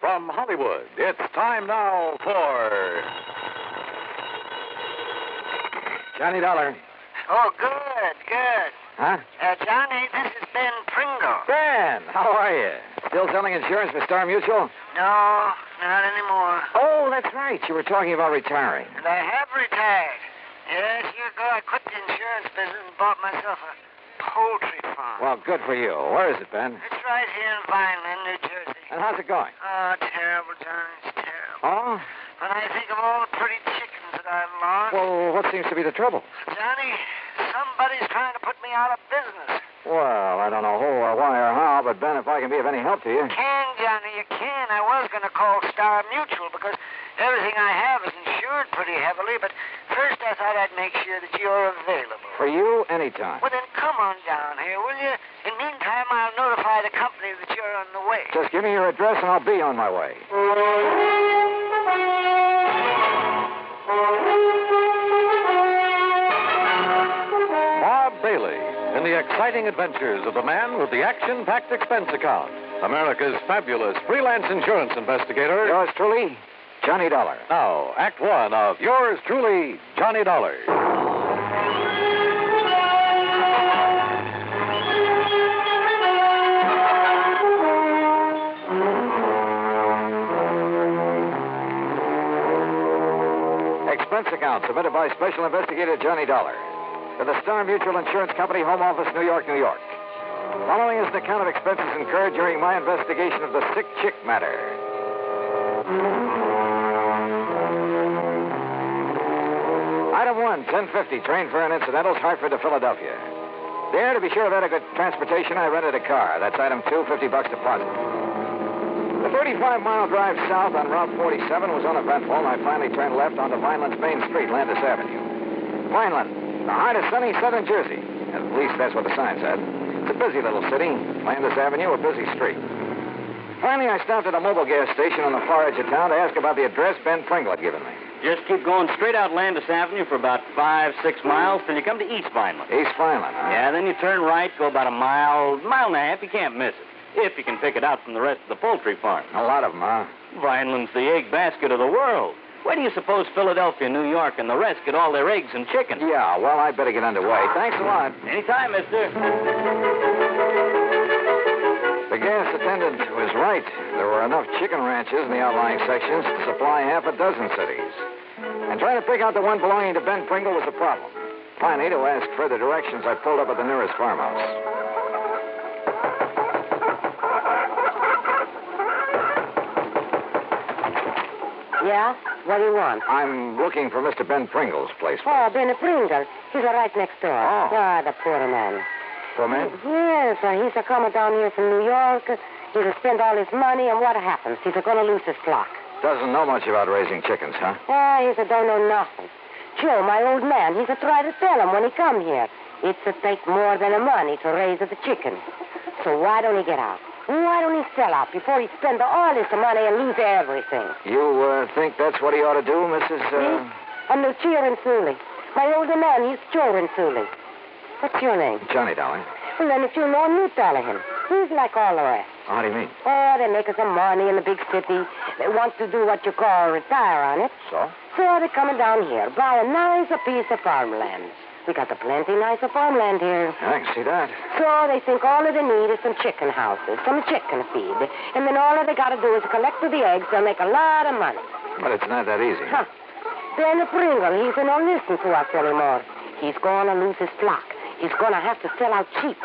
From Hollywood, it's time now for Johnny Dollar. Oh, good. Huh? Johnny, this is Ben Pringle. Ben, how are you? Still selling insurance for Star Mutual? No, not anymore. Oh, that's right. You were talking about retiring. And I have retired. Yes, year ago I quit the insurance business and bought myself a poultry farm. Well, good for you. Where is it, Ben? It's right here in Vineland, New Jersey. And how's it going? Oh, terrible, Johnny. It's terrible. Oh? When I think of all the pretty chickens that I've lost. Well, what seems to be the trouble? Johnny, somebody's trying to put me out of business. Well, I don't know who or why or how, but Ben, if I can be of any help to you. Johnny, you can. I was going to call Star Mutual because everything I have is insured pretty heavily, but first I thought I'd make sure that you're available. For you, anytime. Well, then come on down here, will you? In the meantime, I'll notify the company that you're on the way. Just give me your address and I'll be on my way. Bob Bailey in the exciting adventures of the man with the action-packed expense account. America's fabulous freelance insurance investigator. Yours truly, Johnny Dollar. Now, Act One of yours truly, Johnny Dollar. Expense account submitted by Special Investigator Johnny Dollar to the Star Mutual Insurance Company, Home Office, New York, New York. Following is an account of expenses incurred during my investigation of the sick chick matter. Item 1, 1050, train fare and incidentals, Hartford to Philadelphia. There, to be sure of adequate transportation, I rented a car. That's item 2, $50 deposit. The 35-mile drive south on Route 47 was uneventful, and I finally turned left onto Vineland's main street, Landis Avenue. Vineland, the heart of sunny southern Jersey. At least that's what the sign said. It's a busy little city. Landis Avenue, a busy street. Finally, I stopped at a mobile gas station on the far edge of town to ask about the address Ben Pringle had given me. Just keep going straight out Landis Avenue for about 5-6 miles till you come to East Vineland. East Vineland, huh? Yeah, then you turn right, go about a mile and a half. You can't miss it. If you can pick it out from the rest of the poultry farm. A lot of them, huh? Vineland's the egg basket of the world. Where do you suppose Philadelphia, New York, and the rest get all their eggs and chicken? Yeah, well, I'd better get underway. Thanks a lot. Anytime, mister. The gas attendant was right. There were enough chicken ranches in the outlying sections to supply half a dozen cities. And trying to pick out the one belonging to Ben Pringle was a problem. Finally, to ask further directions, I pulled up at the nearest farmhouse. Yeah? What do you want? I'm looking for Mr. Ben Pringle's place. Oh, Ben Pringle. He's right next door. Oh. Ah, the poor man. Poor man? Yes, he's a coming down here from New York. He's a spend all his money, and what happens? He's going to lose his flock. Doesn't know much about raising chickens, huh? He's a don't know nothing. Joe, my old man, he's a try to tell him when he come here. It's a take more than the money to raise the chickens. So why don't he get out? Why don't he sell out before he spend all his money and lose everything? You think that's what he ought to do, Mrs. Me? I'm Lucia Rinsulli. My older man, he's Joe Rinsulli. What's your name? Johnny, darling. Well, then if you know him, you tell him. He's like all the rest. How do you mean? Oh, they make some money in the big city. They want to do what you call retire on it. So? So they're coming down here, buy a nice piece of farmland. We got a plenty nicer farmland here. I can see that. So they think all that they need is some chicken houses, some chicken feed. And then all that they got to do is collect the eggs. They'll make a lot of money. But it's not that easy. Huh. Ben Pringle, he's not listen to us anymore. He's going to lose his flock. He's going to have to sell out cheap.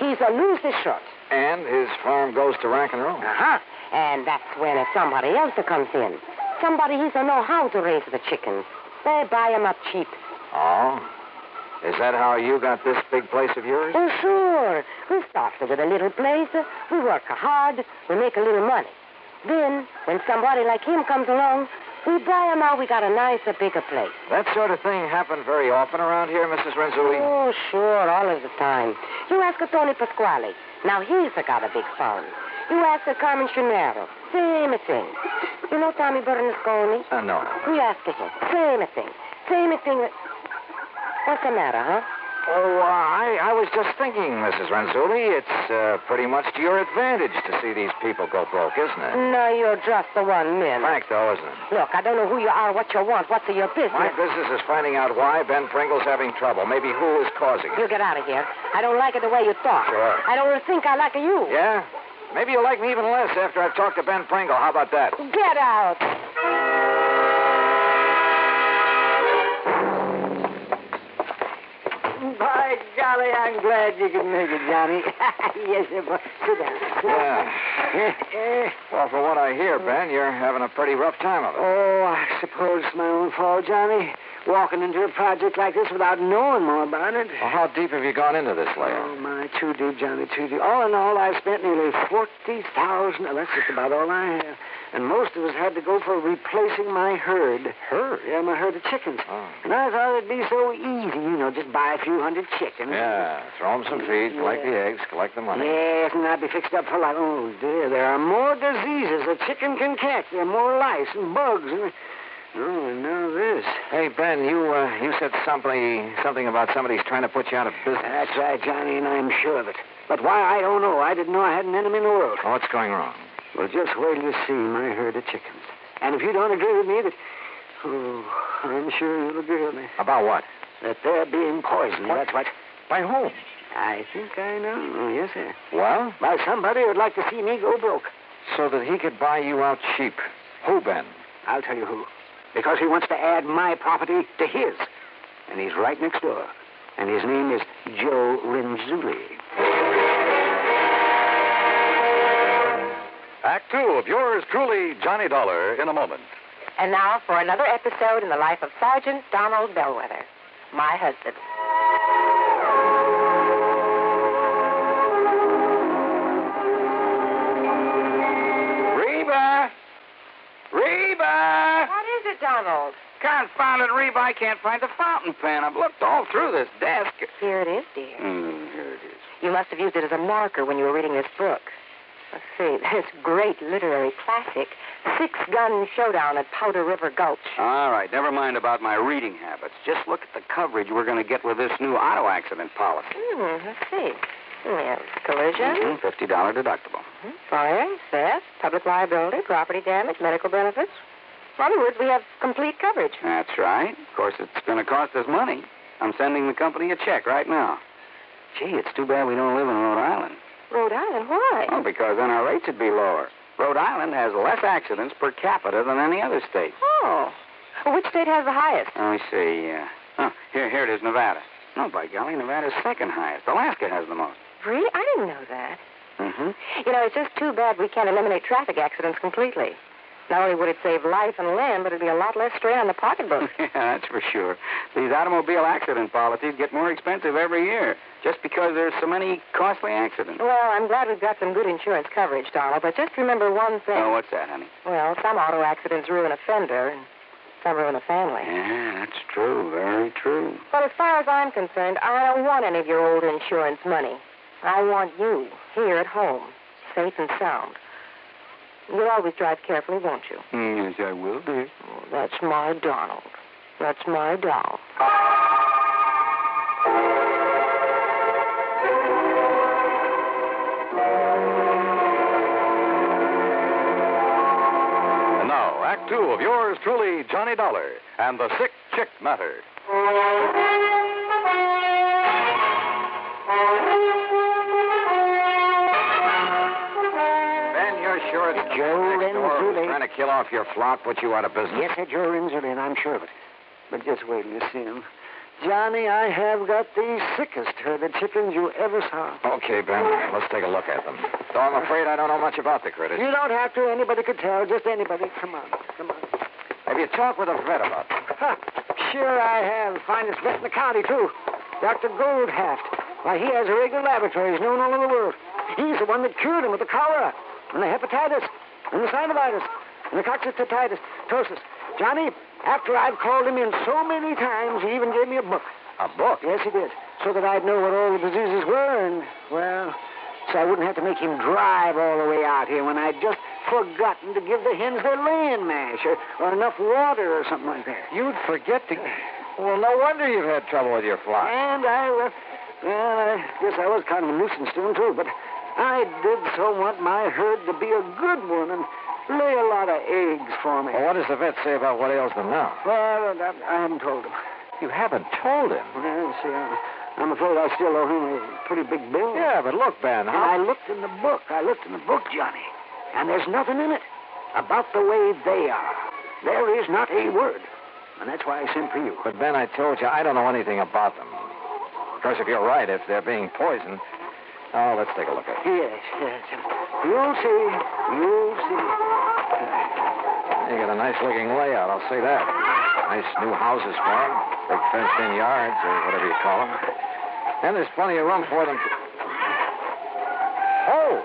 He's a lose his shirt. And his farm goes to rack and roll. Uh-huh. And that's when somebody else comes in. Somebody he's to know how to raise the chickens. They buy 'em up cheap. Oh? Is that how you got this big place of yours? Oh, sure. We started with a little place. We work hard. We make a little money. Then, when somebody like him comes along, we buy him out. We got a nicer, bigger place. That sort of thing happened very often around here, Mrs. Renzulli? Oh, sure, all of the time. You ask Tony Pasquale. Now, he's got a big farm. You ask Carmen Chinero. Same thing. You know Tommy Bernasconi? No. You ask him. Same thing. Same thing. What's the matter, huh? Oh, I was just thinking, Mrs. Renzulli, it's pretty much to your advantage to see these people go broke, isn't it? No, you're just the one man. Frank, though, isn't it? Look, I don't know who you are, what you want. What's your business? My business is finding out why Ben Pringle's having trouble. Maybe who is causing it. You get out of here. I don't like it the way you talk. Sure. I don't think I like you. Yeah? Maybe you'll like me even less after I've talked to Ben Pringle. How about that? Get out. By golly, I'm glad you could make it, Johnny. Yes, sir. Sit down. Yeah. Well, for what I hear, Ben, you're having a pretty rough time of it. Oh, I suppose it's my own fault, Johnny. Walking into a project like this without knowing more about it. Well, how deep have you gone into this layer? Oh, my, too deep, Johnny, too deep. All in all, I've spent nearly $40,000. That's just about all I have. And most of us had to go for replacing my herd. Herd? Yeah, my herd of chickens. Oh. And I thought it'd be so easy, just buy a few hundred chickens. Yeah, throw them some feed, collect the eggs, collect the money. Yes, and I'd be fixed up for life. Oh, dear, there are more diseases a chicken can catch. There are more lice and bugs. Oh, and now this. Hey, Ben, you said something about somebody's trying to put you out of business. That's right, Johnny, and I'm sure of it. But why, I don't know. I didn't know I had an enemy in the world. Oh, what's going wrong? Well, just wait till you see my herd of chickens. And if you don't agree with me, I'm sure you'll agree with me. About what? That they're being poisoned. What? That's what. By whom? I think I know. Oh, yes, sir. Well? By somebody who'd like to see me go broke. So that he could buy you out cheap. Who, Ben? I'll tell you who. Because he wants to add my property to his. And he's right next door. And his name is Joe Renzulli. Act 2 of yours truly, Johnny Dollar, in a moment. And now for another episode in the life of Sergeant Donald Bellwether, my husband. Reba! What is it, Donald? Confounded Reba, I can't find the fountain pen. I've looked all through this desk. Here it is, dear. Here it is. You must have used it as a marker when you were reading this book. Let's see, this great literary classic, Six-Gun Showdown at Powder River Gulch. All right, never mind about my reading habits. Just look at the coverage we're going to get with this new auto accident policy. Let's see. Yes, collision. $50 deductible. Fire, theft, public liability, property damage, medical benefits. In other words, we have complete coverage. That's right. Of course, it's going to cost us money. I'm sending the company a check right now. Gee, it's too bad we don't live in Rhode Island. Rhode Island? Why? Oh, because then our rates would be lower. Rhode Island has less accidents per capita than any other state. Oh. Well, which state has the highest? Let me see. Here it is, Nevada. No, by golly, Nevada's second highest. Alaska has the most. Really? I didn't know that. Mm-hmm. It's just too bad we can't eliminate traffic accidents completely. Not only would it save life and limb, but it'd be a lot less strain on the pocketbook. Yeah, that's for sure. These automobile accident policies get more expensive every year just because there's so many costly accidents. Well, I'm glad we've got some good insurance coverage, Donald, but just remember one thing. Oh, what's that, honey? Well, some auto accidents ruin a fender, and some ruin a family. Yeah, that's true. Very true. But as far as I'm concerned, I don't want any of your old insurance money. I want you here at home, safe and sound. You'll always drive carefully, won't you? Yes, I will, dear. Oh, that's my Donald. That's my doll. And now, Act 2 of yours truly, Johnny Dollar, and the Sick Chick Matter. Sure, it's Joe Renzulli. Trying to kill off your flock, put you out of business. Yes, sir, Joe Renzulli, and I'm sure of it. But just wait till you see him. Johnny, I have got the sickest herd of chickens you ever saw. Okay, Ben, let's take a look at them. Though I'm afraid I don't know much about the critters. You don't have to. Anybody could tell. Just anybody. Come on. Have you talked with a vet about them? Huh. Sure I have. Finest vet in the county, too. Dr. Goldhaft. Why, he has a regular laboratory. He's known all over the world. He's the one that cured him with the cholera, and the hepatitis, and the synovitis, and the coccytitis, tosis. Johnny, after I've called him in so many times, he even gave me a book. A book? Yes, he did. So that I'd know what all the diseases were, and, well, so I wouldn't have to make him drive all the way out here when I'd just forgotten to give the hens their laying mash or enough water or something like that. You'd forget to... Well, no wonder you've had trouble with your flock. And I guess I was kind of a nuisance to him, too. But I did so want my herd to be a good one and lay a lot of eggs for me. Well, what does the vet say about what ails them now? Well, I haven't told him. You haven't told him? Well, see, I'm afraid I still owe him a pretty big bill. Yeah, but look, Ben, And I looked in the book. Johnny. And there's nothing in it about the way they are. There is not a word. And that's why I sent for you. But, Ben, I told you, I don't know anything about them. Of course, if you're right, if they're being poisoned... Oh, let's take a look at it. Yes. You'll see. You got a nice-looking layout, I'll say that. Nice new houses for them. Big fenced-in yards, or whatever you call them. And there's plenty of room for them to... Oh!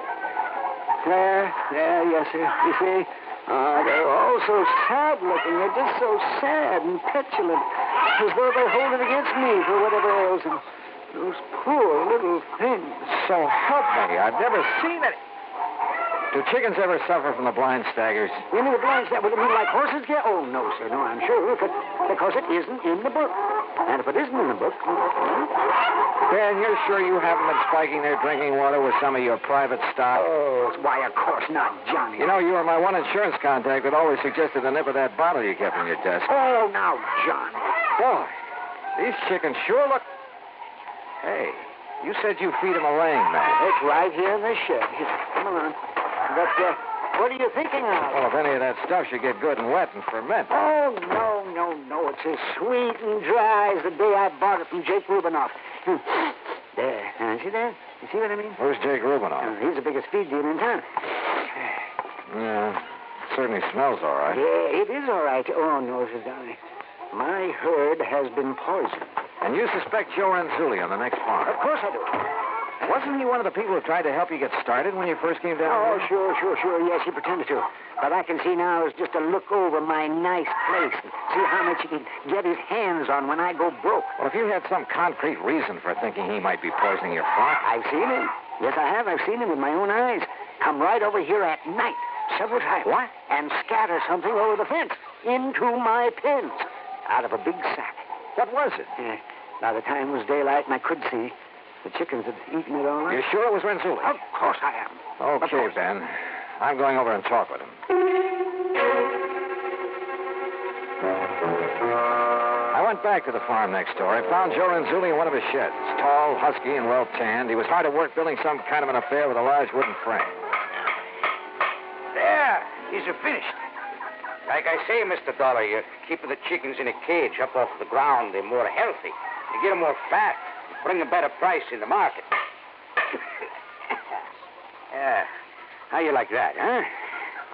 Yes, sir. You see, they're all so sad-looking. They're just so sad and petulant, as though they hold it against me for whatever ails them. Those poor little things. So help me, I've never seen it. Do chickens ever suffer from the blind staggers? You mean the blind that would mean like horses get? Oh, no, sir. No, I'm sure. Because it isn't in the book. And if it isn't in the book... Ben, you're sure you haven't been spiking their drinking water with some of your private stock? Oh, why, of course not, Johnny. You know, you were my one insurance contact that always suggested the nip of that bottle you kept in your desk. Oh, now, Johnny. Boy, these chickens sure look... Hey, you said you feed them a laying mat. It's right here in the shed. Here, come along. But, what are you thinking of? Well, if any of that stuff should get good and wet and ferment. Oh, no. It's as sweet and dry as the day I bought it from Jake Rubinoff. There. See that? You see what I mean? Who's Jake Rubinoff? He's the biggest feed dealer in town. Yeah, it certainly smells all right. Yeah, it is all right. Oh, no, Sir Johnny. My herd has been poisoned. And you suspect Joe Renzulli on the next farm? Of course I do. Wasn't he one of the people who tried to help you get started when you first came down Oh, here? sure. Yes, he pretended to. But I can see now is just to look over my nice place and see how much he can get his hands on when I go broke. Well, if you had some concrete reason for thinking he might be poisoning your flock... I've seen him. Yes, I have. I've seen him with my own eyes. Come right over here at night, several times. What? And scatter something over the fence into my pens out of a big sack. What was it? By the time it was daylight and I could see, the chickens had eaten it all up. You sure it was Renzulli? Of course I am. Okay, Ben. I'm going over and talk with him. I went back to the farm next door. I found Joe Renzulli in one of his sheds. Tall, husky, and well-tanned. He was hard at work building some kind of an affair with a large wooden frame. There. These are finished. Like I say, Mr. Dollar, you're keeping the chickens in a cage up off the ground. They're more healthy. You get them more fat. Bring a better price in the market. Yeah. How you like that, huh?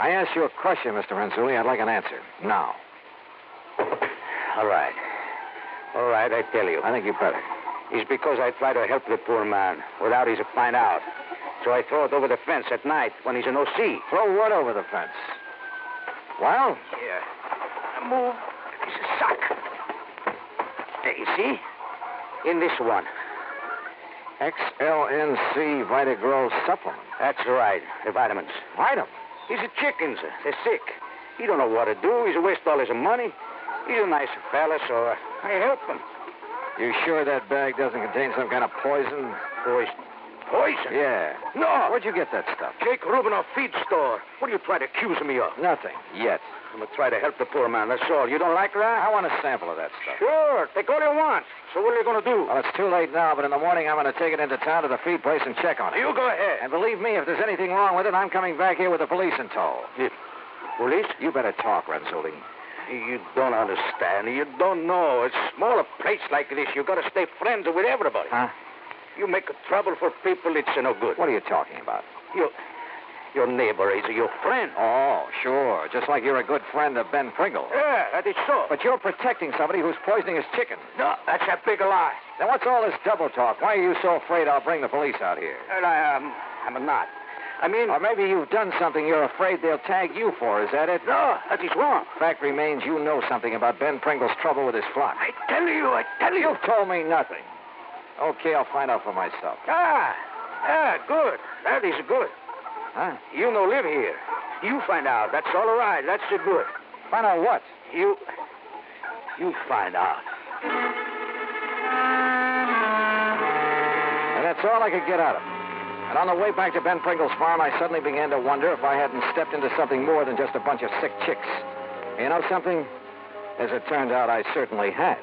I asked you a question, Mr. Renzulli. I'd like an answer. Now. All right, I tell you. I think you better. It's because I try to help the poor man without he to find out. So I throw it over the fence at night when he's in O.C. Throw what over the fence? Well? Yeah. Move. It's a sock. There, you see? In this one. XLNC Vitagrow supplement. That's right. The vitamins. Vitamins? These are chickens. They're sick. He don't know what to do. He's a waste all his money. He's a nice fella, so I help him. You sure that bag doesn't contain some kind of poison? Poison? Yeah. No. Where'd you get that stuff? Jake Rubinoff feed store. What are you trying to accuse me of? Nothing. Yet. I'm going to try to help the poor man, that's all. You don't like that? I want a sample of that stuff. Sure. Take all you want. So what are you going to do? Well, it's too late now, but in the morning I'm going to take it into town to the feed place and check on it. You go ahead. And believe me, if there's anything wrong with it, I'm coming back here with the police in tow. Police? You better talk, Renzulli. You don't understand. You don't know. It's smaller place like this. You got to stay friends with everybody. Huh? You make trouble for people, it's no good. What are you talking about? Your neighbor is your friend. Oh, sure. Just like you're a good friend of Ben Pringle. Yeah, that is so. But you're protecting somebody who's poisoning his chicken. No, that's a big lie. Then what's all this double talk? Why are you so afraid I'll bring the police out here? Well, I'm not. I mean... Or maybe you've done something you're afraid they'll tag you for. Is that it? No, that is wrong. Fact remains you know something about Ben Pringle's trouble with his flock. I tell you. You've told me nothing. Okay, I'll find out for myself. Good. That is good. Huh? You no live here. You find out. That's all right. That's good. Find out what? You find out And that's all I could get out of him. And on the way back to Ben Pringle's farm, I suddenly began to wonder if I hadn't stepped into something more than just a bunch of sick chicks. You know something? As it turned out, I certainly had.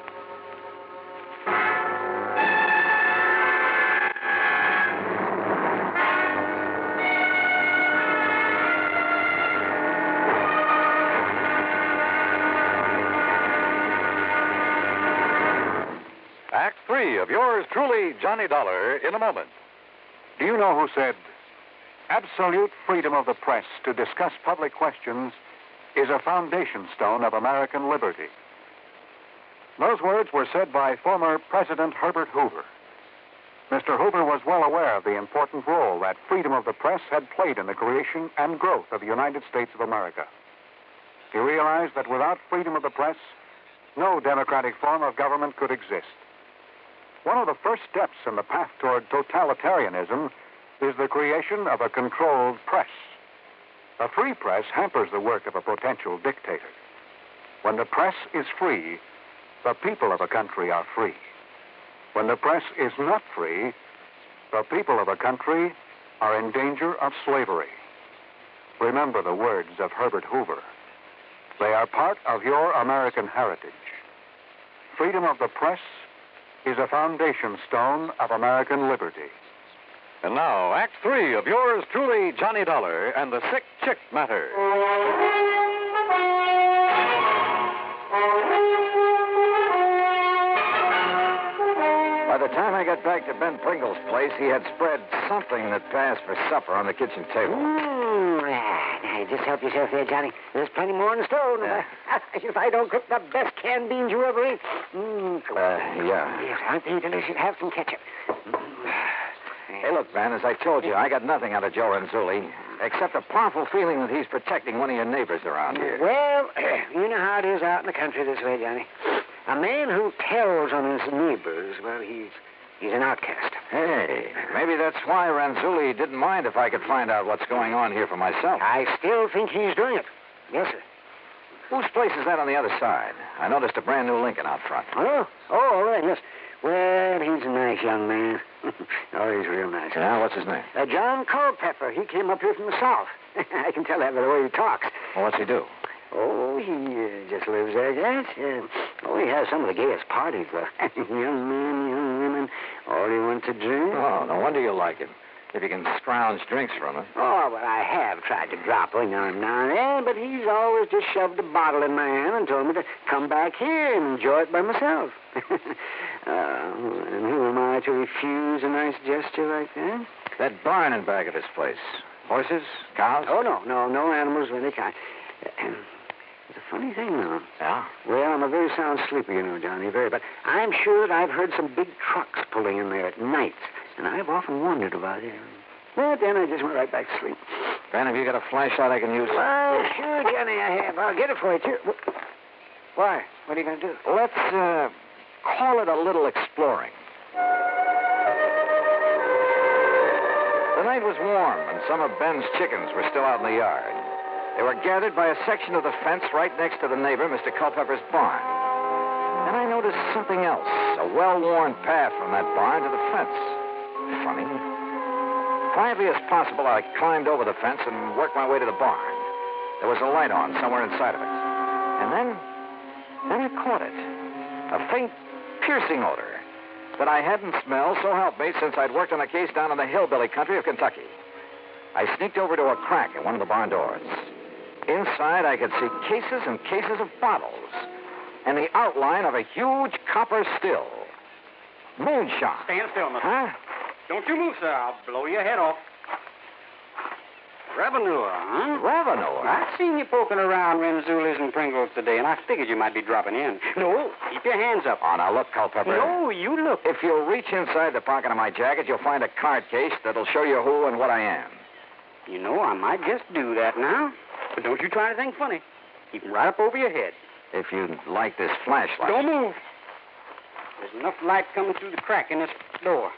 Act 3 of yours truly, Johnny Dollar, in a moment. Do you know who said, absolute freedom of the press to discuss public questions is a foundation stone of American liberty? Those words were said by former President Herbert Hoover. Mr. Hoover was well aware of the important role that freedom of the press had played in the creation and growth of the United States of America. He realized that without freedom of the press, no democratic form of government could exist. One of the first steps in the path toward totalitarianism is the creation of a controlled press. A free press hampers the work of a potential dictator. When the press is free, the people of a country are free. When the press is not free, the people of a country are in danger of slavery. Remember the words of Herbert Hoover. They are part of your American heritage. Freedom of the press is a foundation stone of American liberty. And now, Act 3 of yours truly, Johnny Dollar, and the Sick Chick Matter. By the time I got back to Ben Pringle's place, he had spread something that passed for supper on the kitchen table. Now, just help yourself there, Johnny. There's plenty more in the stove. If I don't cook the best canned beans you ever ate. Yeah. Yes, aren't they delicious? Have some ketchup. Hey, look, Ben, as I told you, I got nothing out of Joe Renzulli, except a powerful feeling that he's protecting one of your neighbors around here. Well, you know how it is out in the country this way, Johnny. A man who tells on his neighbors, well, he's an outcast. Hey, maybe that's why Renzulli didn't mind if I could find out what's going on here for myself. I still think he's doing it. Yes, sir. Whose place is that on the other side? I noticed a brand new Lincoln out front. Oh, all right, yes. Well, he's a nice young man. Oh, he's real nice. Yeah, what's his name? John Culpepper. He came up here from the South. I can tell that by the way he talks. Well, what's he do? Oh, he just lives there, yes. He has some of the gayest parties, though. Young men, young women, all he wants to drink. Oh, no wonder you like him. If you can scrounge drinks from him. Oh, well, I have tried to drop in on him now and then, but he's always just shoved a bottle in my hand and told me to come back here and enjoy it by myself. And who am I to refuse a nice gesture like that? That barn in back of his place. Horses? Cows? Oh, no animals of any kind. It's a funny thing, though. Yeah? Well, I'm a very sound sleeper, you know, Johnny, very. But I'm sure that I've heard some big trucks pulling in there at night, and I've often wondered about it. But then I just went right back to sleep. Ben, have you got a flashlight I can use? Well, sure, Johnny, I have. I'll get it for you, too. Why? What are you going to do? Let's, call it a little exploring. The night was warm, and some of Ben's chickens were still out in the yard. They were gathered by a section of the fence right next to the neighbor, Mr. Culpepper's barn. And I noticed something else, a well-worn path from that barn to the fence. Funny. Quietly as possible, I climbed over the fence and worked my way to the barn. There was a light on somewhere inside of it. And then I caught it. A faint, piercing odor that I hadn't smelled, so help me, since I'd worked on a case down in the hillbilly country of Kentucky. I sneaked over to a crack in one of the barn doors. Inside, I could see cases and cases of bottles and the outline of a huge copper still. Moonshine. Stand still, mister. Huh? Don't you move, sir. I'll blow your head off. Revenue, huh? Revenue? I seen you poking around Renzulli's and Pringle's today, and I figured you might be dropping in. No, keep your hands up. Oh, now look, Culpepper. No, you look. If you'll reach inside the pocket of my jacket, you'll find a card case that'll show you who and what I am. You know, I might just do that now. But don't you try to think funny. Keep 'em right up over your head. If you'd like this flashlight. Don't move. There's enough light coming through the crack in this door.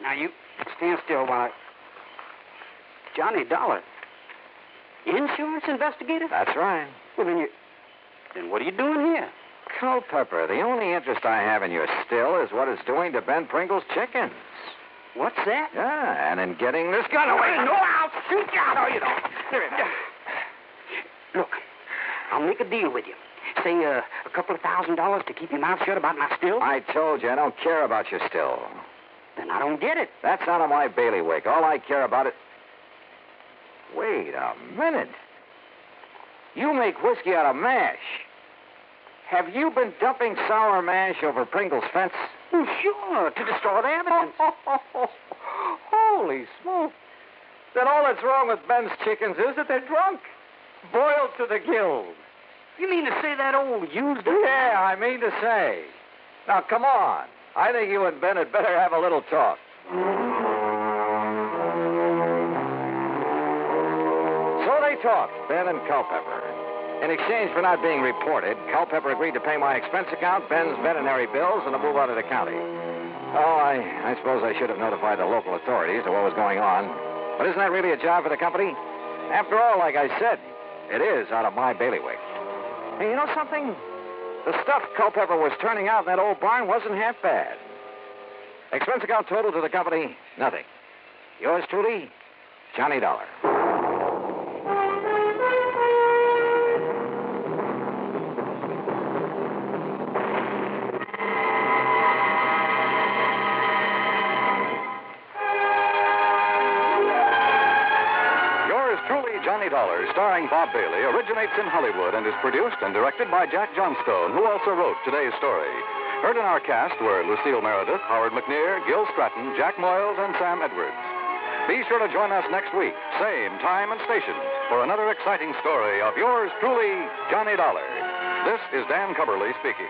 Now, you stand still while I... Johnny Dollar. Insurance investigator? That's right. Well, then what are you doing here? Culpepper, the only interest I have in your still is what it's doing to Ben Pringle's chickens. What's that? Yeah, and in getting this gun away. No, I'll shoot you. No, you don't. Look, I'll make a deal with you. Say a couple of $1,000 to keep your mouth shut about my still. I told you I don't care about your still. Then I don't get it. That's out of my bailiwick. All I care about it... Wait a minute. You make whiskey out of mash. Have you been dumping sour mash over Pringle's fence? Sure, to destroy the evidence. Holy smoke. Then all that's wrong with Ben's chickens is that they're drunk. Boiled to the gills. You mean to say that old used... Yeah, I mean to say. Now, come on. I think you and Ben had better have a little talk. So they talked, Ben and Culpepper. In exchange for not being reported, Culpepper agreed to pay my expense account, Ben's veterinary bills, and to move out of the county. Oh, I suppose I should have notified the local authorities of what was going on. But isn't that really a job for the company? After all, like I said, it is out of my bailiwick. Hey, you know something? The stuff Culpepper was turning out in that old barn wasn't half bad. Expense account total to the company, nothing. Yours truly, Johnny Dollar. Johnny Dollar, starring Bob Bailey, originates in Hollywood and is produced and directed by Jack Johnstone, who also wrote today's story. Heard in our cast were Lucille Meredith, Howard McNear, Gil Stratton, Jack Moyles, and Sam Edwards. Be sure to join us next week, same time and station, for another exciting story of yours truly, Johnny Dollar. This is Dan Cubberly speaking.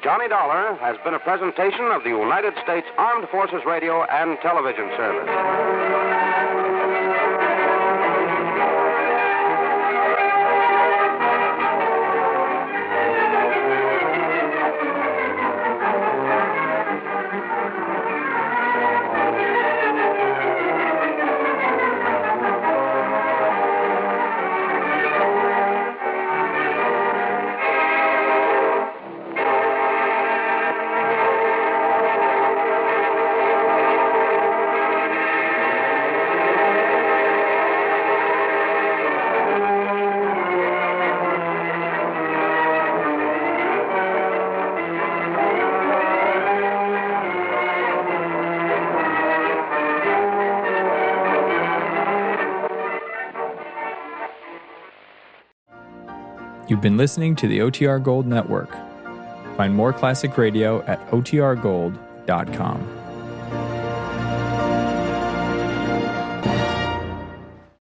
Johnny Dollar has been a presentation of the United States Armed Forces Radio and Television Service. You've been listening to the OTR Gold Network. Find more classic radio at otrgold.com.